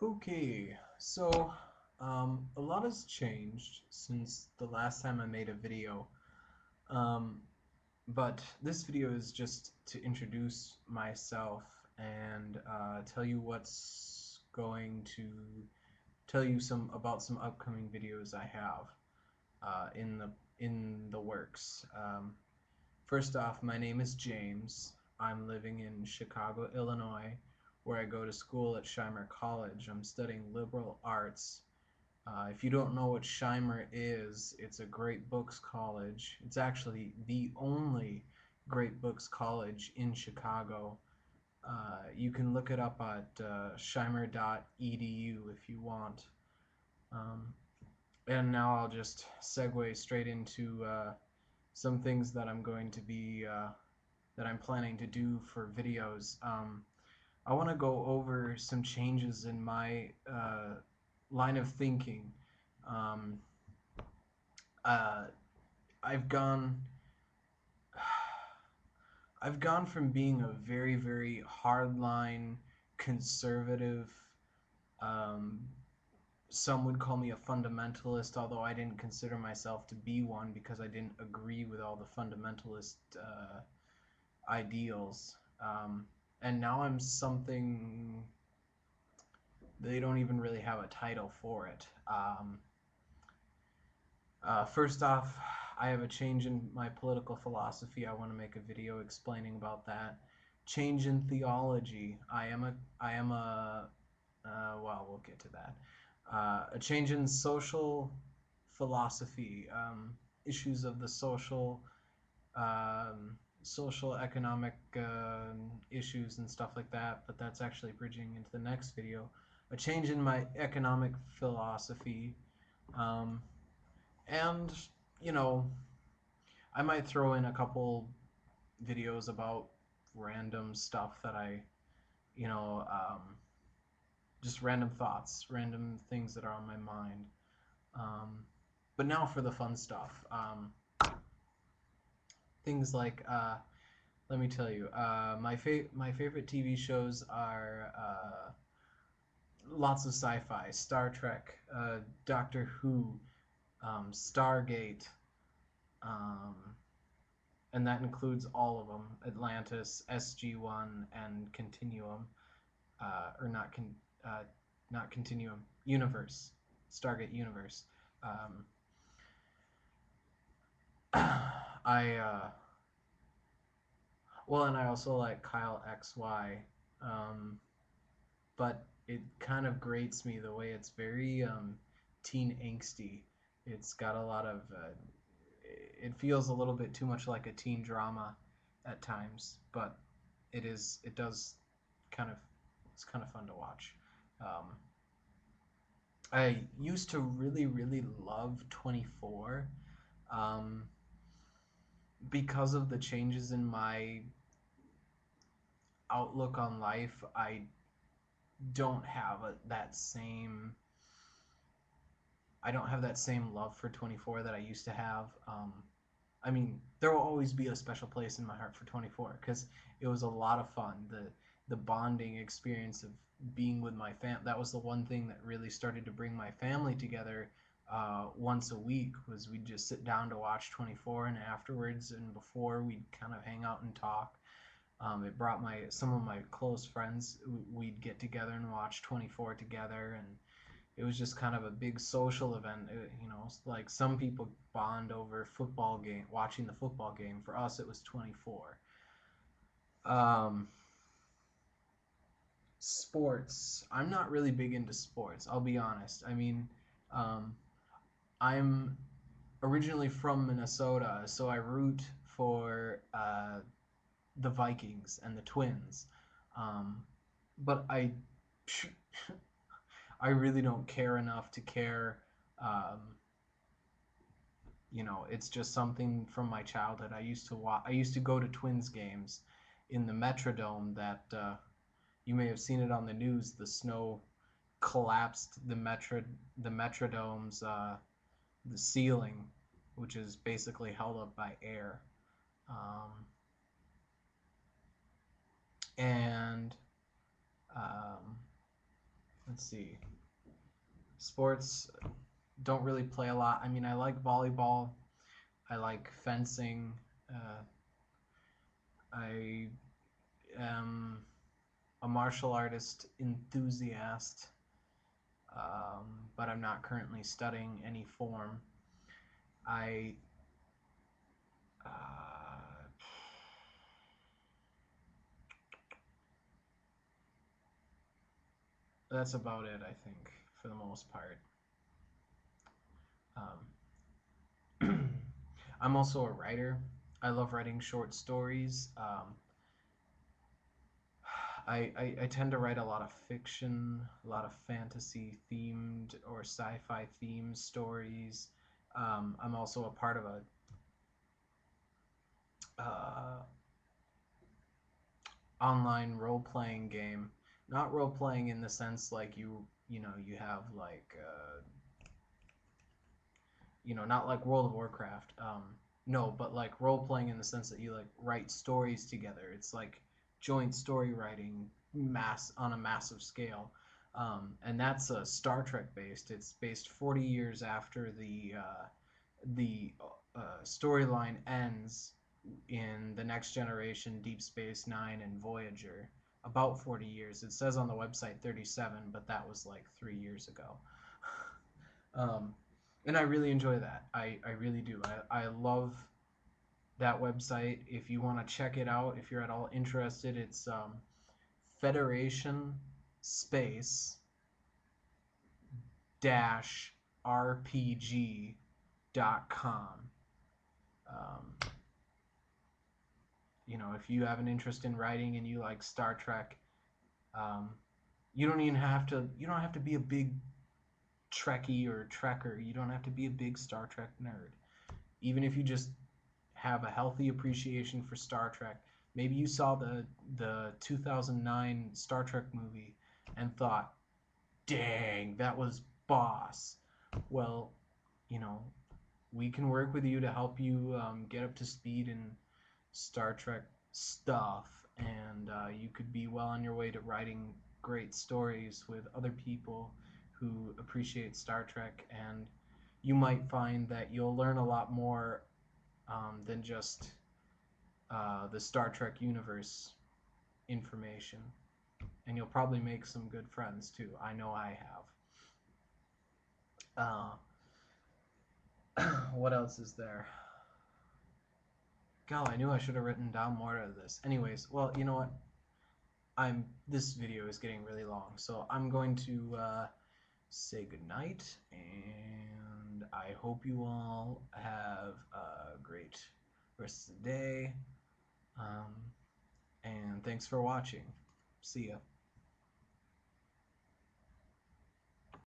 Okay, so a lot has changed since the last time I made a video, um, but this video is just to introduce myself and tell you what's going to tell you some upcoming videos I have in the works. First off, my name is James. I'm living in Chicago, Illinois, where I go to school at Scheimer College. I'm studying liberal arts. If you don't know what Scheimer is, it's a great books college. It's actually the only great books college in Chicago. You can look it up at scheimer.edu if you want. Um, and now I'll just segue straight into some things that that I'm planning to do for videos. I want to go over some changes in my line of thinking. Um, uh, I've gone I've gone from being a very hardline conservative. Um, some would call me a fundamentalist, although I didn't consider myself to be one because I didn't agree with all the fundamentalist ideals. And now I'm something they don't even really have a title for it. First off, I have a change in my political philosophy. I want to make a video explaining about that. Change in theology. Well, we'll get to that. A change in social philosophy, issues of the social economic issues and stuff like that, but that's actually bridging into the next video. A change in my economic philosophy, um, and you know, I might throw in a couple videos about random stuff that just random thoughts, random things that are on my mind. Um, but now for the fun stuff. Things like, let me tell you, my favorite TV shows are lots of sci-fi, Star Trek, Doctor Who, Stargate, um, and that includes all of them: Atlantis, SG-1, and Continuum, or not Continuum, Universe, Stargate Universe. Um, I well, and I also like Kyle XY, um, but it kind of grates me the way it's very teen angsty. It's got a lot of it feels a little bit too much like a teen drama at times, but it does kind of it's kind of fun to watch. Um, I used to really love 24 um, because of the changes in my outlook on life. Don't have that same I don't have that same love for 24 that I used to have. I mean, there will always be a special place in my heart for 24 because it was a lot of fun. The bonding experience of being with my fam. That was the one thing that really started to bring my family together. Once a week was we'd just sit down to watch 24, and afterwards and before we'd kind of hang out and talk. It brought some of my close friends. We'd get together and watch 24 together, and it was just kind of a big social event. Like some people bond over watching the football game. For us, it was 24. Um, Sports. I'm not really big into sports. I'll be honest. I mean, um, I'm originally from Minnesota, so I root for the Vikings and the Twins. Um, but I really don't care enough to care. Um, it's just something from my childhood. I used to go to Twins games in the Metrodome. That you may have seen it on the news. The snow collapsed the Metrodome's the ceiling, which is basically held up by air. Um, and um, let's see. Sports, don't really play a lot. I mean, I like volleyball. I like fencing. Uh, I am a martial artist enthusiast, but I'm not currently studying any form. I that's about it, I think, for the most part. I'm also a writer. I love writing short stories. I tend to write a lot of fiction, a lot of fantasy themed or sci-fi themed stories. I'm also a part of a uh, online role playing game. Not role playing in the sense like you have like not like World of Warcraft. No, but like role playing in the sense that you like write stories together. It's like joint story writing mass on a massive scale. And that's Star Trek based. It's based 40 years after the storyline ends in the Next Generation, Deep Space Nine, and Voyager. About 40 years. It says on the website 37, but that was like 3 years ago. um, and I really enjoy that. I really do. I love that website. If you want to check it out, if you're at all interested, it's Federation Space dash RPG.com. Um, if you have an interest in writing and you like Star Trek, um, you don't have to be a big Trekkie or Trekker. You don't have to be a big Star Trek nerd. Even if you just have a healthy appreciation for Star Trek, maybe you saw the 2009 Star Trek movie and thought, "Dang, that was boss." Well, you know, we can work with you to help you get up to speed in Star Trek stuff, and you could be well on your way to writing great stories with other people who appreciate Star Trek, and you might find that you'll learn a lot more than just the Star Trek universe information, and you'll probably make some good friends too. I know I have. What else is there? God, I knew I should have written down more of this. Anyways, well, you know what? This video is getting really long, so I'm going to say goodnight, and I hope you all have a great rest of the day. And thanks for watching. See ya.